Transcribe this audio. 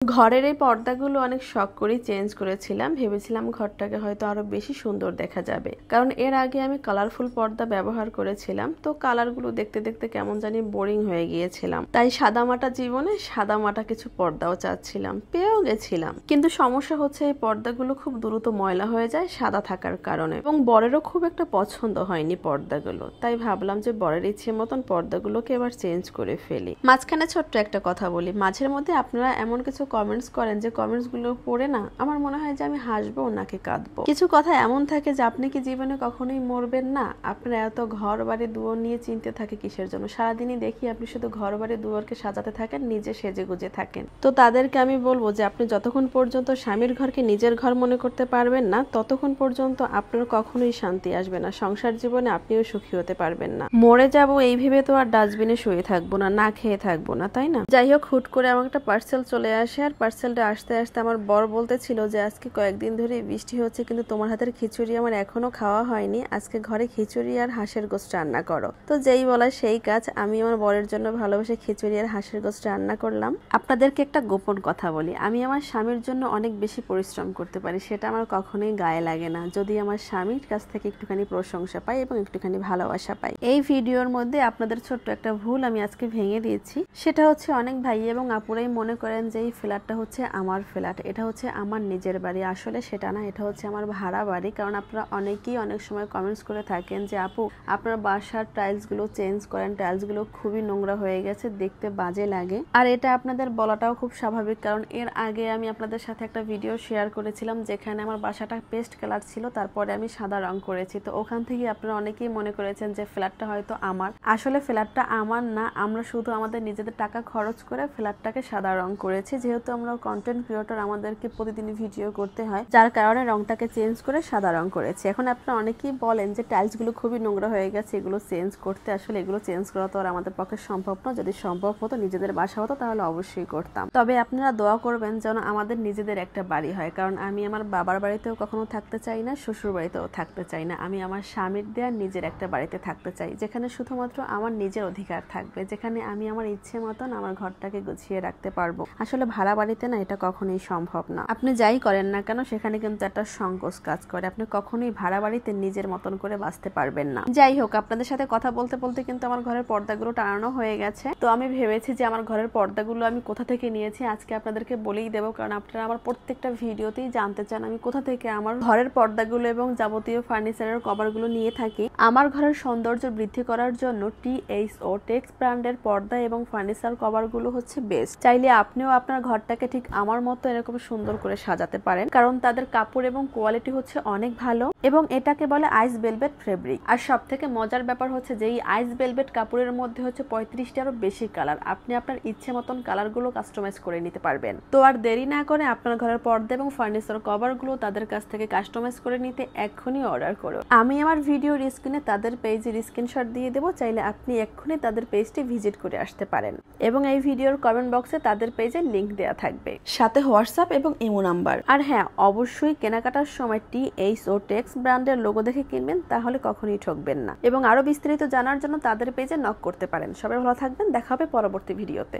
ঘরের এই পর্দাগুলো অনেক শখ করে চেঞ্জ করেছিলাম। ভেবেছিলাম ঘরটাকে হয়তো আরো বেশি সুন্দর দেখা যাবে, কারণ এর আগে আমি কালারফুল পর্দা ব্যবহার করেছিলাম। তো কালারগুলো দেখতে দেখতে কেমন জানি বোরিং হয়ে গিয়েছিলাম। তাই সাদামাটা জীবনে সাদামাটা কিছু পর্দাও চাচ্ছিলাম, পেয়েও গেছিলাম। কিন্তু সমস্যা হচ্ছে এই পর্দাগুলো খুব দ্রুত ময়লা হয়ে যায় সাদা থাকার কারণে, এবং বরেরও খুব একটা পছন্দ হয়নি পর্দাগুলো। তাই ভাবলাম যে বরের ইচ্ছে মতন পর্দাগুলোকে এবার চেঞ্জ করে ফেলি। মাঝখানে ছোট্ট একটা কথা বলি, মাঝের মধ্যে আপনারা এমন কিছু কমেন্টস করেন যে কমেন্টস গুলো পড়ে না আমার মনে হয় যে আমি হাসবো নাকি কাঁদবো। কিছু কথা এমন থাকে যে আপনি কি জীবনে কখনোই মরবেন না? আপনার এত ঘর বাড়ি দুয়ার নিয়ে চিন্তা থাকে কিসের জন্য? সারাদিনই দেখি আপনি শুধু ঘর বাড়ি দুয়ারকে সাজাতে থাকেন, নিজে সেজে গুজে থাকেন। তো তাদেরকে আমি বলবো যে আপনি যতক্ষণ পর্যন্ত স্বামীর ঘরকে নিজের ঘর মনে করতে পারবেন না, ততক্ষণ পর্যন্ত আপনার কখনোই শান্তি আসবে না। সংসার জীবনে আপনিও সুখী হতে পারবেন না। মরে যাবো এই ভেবে তো আর ডাস্টবিনে শুয়ে থাকবো না, না খেয়ে থাকবো না, তাই না? যাই হোক, হুট করে আমার একটা পার্সেল চলে আসে। আর পার্সেলটা আসতে আসতে আমার বর বলতেছিল যে আজকে কয়েকদিন ধরে বৃষ্টি হচ্ছে, কিন্তু তোমার হাতের খিচুড়ি আমার এখনো খাওয়া হয়নি। আজকে ঘরে খিচুড়ি আর হাঁসের গোশত রান্না করো। তো যেই বলা সেই কাজ, আমি আমার বরের জন্য ভালোবেসে খিচুড়ি আর হাঁসের গোশত রান্না করলাম। আপনাদেরকে একটা গোপন কথা বলি, আমি আমার স্বামীর জন্য অনেক বেশি পরিশ্রম করতে পারি, সেটা আমার কখনোই গায়ে লাগে না যদি আমার স্বামীর কাছ থেকে একটুখানি প্রশংসা পাই এবং একটুখানি ভালোবাসা পাই। এই ভিডিওর মধ্যে আপনাদের ছোট্ট একটা ভুল আমি আজকে ভেঙে দিয়েছি। সেটা হচ্ছে অনেক ভাই এবং আপুরাই মনে করেন যে এই ফ্ল্যাটটা হচ্ছে আমার ফ্ল্যাট, এটা হচ্ছে আমার নিজের বাড়ি। আসলে সেটা না, এটা হচ্ছে আমার ভাড়া বাড়ি। কারণ আপনারা অনেকেই অনেক সময় কমেন্টস করে থাকেন যে আপু আপনার বাসার টাইলস গুলো চেঞ্জ করেন, টাইলস গুলো খুবই নোংরা হয়ে গেছে, দেখতে বাজে লাগে। আর এটা আপনাদের বলাটাও খুব স্বাভাবিক, কারণ এর আগে আমি আপনাদের সাথে একটা ভিডিও শেয়ার করেছিলাম যেখানে আমার বাসাটা পেস্ট কালার ছিল, তারপরে আমি সাদা রং করেছি। তো ওখান থেকে আপনারা অনেকেই মনে করেছেন যে ফ্ল্যাটটা হয়তো আমার। আসলে ফ্ল্যাটটা আমার না, আমরা শুধু আমাদের নিজেদের টাকা খরচ করে ফ্ল্যাটটাকে সাদা রং করেছি। যেহেতু আমরা কন্টেন্ট ক্রিয়েটর, আমাদেরকে প্রতিদিন ভিডিও করতে হয়, যার কারণে রংটাকে চেঞ্জ করে সাদা রং করেছি। এখন আপনারা অনেকেই বলেন যে টাইলস গুলো খুবই নোংরা হয়ে গেছে, এগুলো চেঞ্জ করতে। আসলে এগুলো চেঞ্জ করা তো আর আমাদের পক্ষে সম্ভব না। যদি সম্ভব হতো, নিজেদের বাসা হতো, তাহলে অবশ্যই করতাম। তবে আপনারা দোয়া করবেন যেন আমাদের নিজেদের একটা বাড়ি হয়, কারণ আমি আমার বাবার বাড়িতেও কখনো থাকতে চাই না, শ্বশুর বাড়িতেও থাকতে চাই না। আমি আমার স্বামীর দেয়া নিজের একটা বাড়িতে থাকতে চাই, যেখানে শুধুমাত্র আমার নিজের অধিকার থাকবে, যেখানে আমি আমার ইচ্ছে মতন আমার ঘরটাকে গুছিয়ে রাখতে পারবো। আসলে ভাড়া বাড়িতে না এটা কখনোই সম্ভব না। আপনি যাই করেন না কেন, সেখানে কিন্তু একটা সংকোচ কাজ করে। আপনি কখনোই ভাড়া বাড়িতে নিজের মতন করে বাঁচতে পারবেন না। যাই হোক, আপনাদের সাথে কথা বলতে বলতে কিন্তু আমার ঘরের পর্দাগুলো টানানো হয়ে গেছে। তো আমি ভেবেছি যে আমার ঘরের পর্দাগুলো আমি কোথা থেকে নিয়েছি আজকে আপনাদেরকে বলেই দেবো, কারণ আপনারা আমার প্রত্যেকটা ভিডিওতেই জানতে চান আমি কোথা থেকে আমার ঘরের পর্দাগুলো এবং যাবতীয় ফার্নিচারের কভারগুলো নিয়ে থাকি। আমার ঘরের সৌন্দর্য বৃদ্ধি করার জন্য THO টেক্স ব্র্যান্ডের পর্দা এবং ফার্নিচার কভারগুলো হচ্ছে বেস্ট। চাইলে আপনিও আপনার ঘরটাকে ঠিক আমার মতো এরকম সুন্দর করে সাজাতে পারেন, কারণ তাদের কাপড় এবং কোয়ালিটি হচ্ছে অনেক ভালো, এবং এটাকে বলে আইস ভেলভেট ফেব্রিক। আর সব থেকে মজার ব্যাপার হচ্ছে যে এই আইস ভেলভেট কাপড়ের মধ্যে হচ্ছে 35টারও বেশি কালার। আপনি আপনার ইচ্ছে মতন কালারগুলো কাস্টমাইজ করে নিতে পারবেন। তো আর দেরি না করে আপনার ঘরের পর্দা এবং ফার্নিচার কভারগুলো তাদের কাছ থেকে কাস্টমাইজ করে নিতে এক্ষুনি অর্ডার করুন। আমি আমার ভিডিওর স্ক্রিনে তাদের পেজের স্ক্রিনশট দিয়ে দেবো, চাইলে আপনি এক্ষুনি তাদের পেজটি ভিজিট করে আসতে পারেন, এবং এই ভিডিওর কমেন্ট বক্সে তাদের পেজের লিংক দেওয়া থাকবে, সাথে হোয়াটসঅ্যাপ এবং ইমো নাম্বার। আর হ্যাঁ, অবশ্যই কেনাকাটার সময় THO টেক্স ব্র্যান্ডের লোগো দেখে কিনবেন, তাহলে কখনোই ঠকবেন না। এবং আরো বিস্তারিত জানার জন্য তাদের পেজে নক করতে পারেন। সবাই ভালো থাকবেন, দেখা হবে পরবর্তী ভিডিওতে।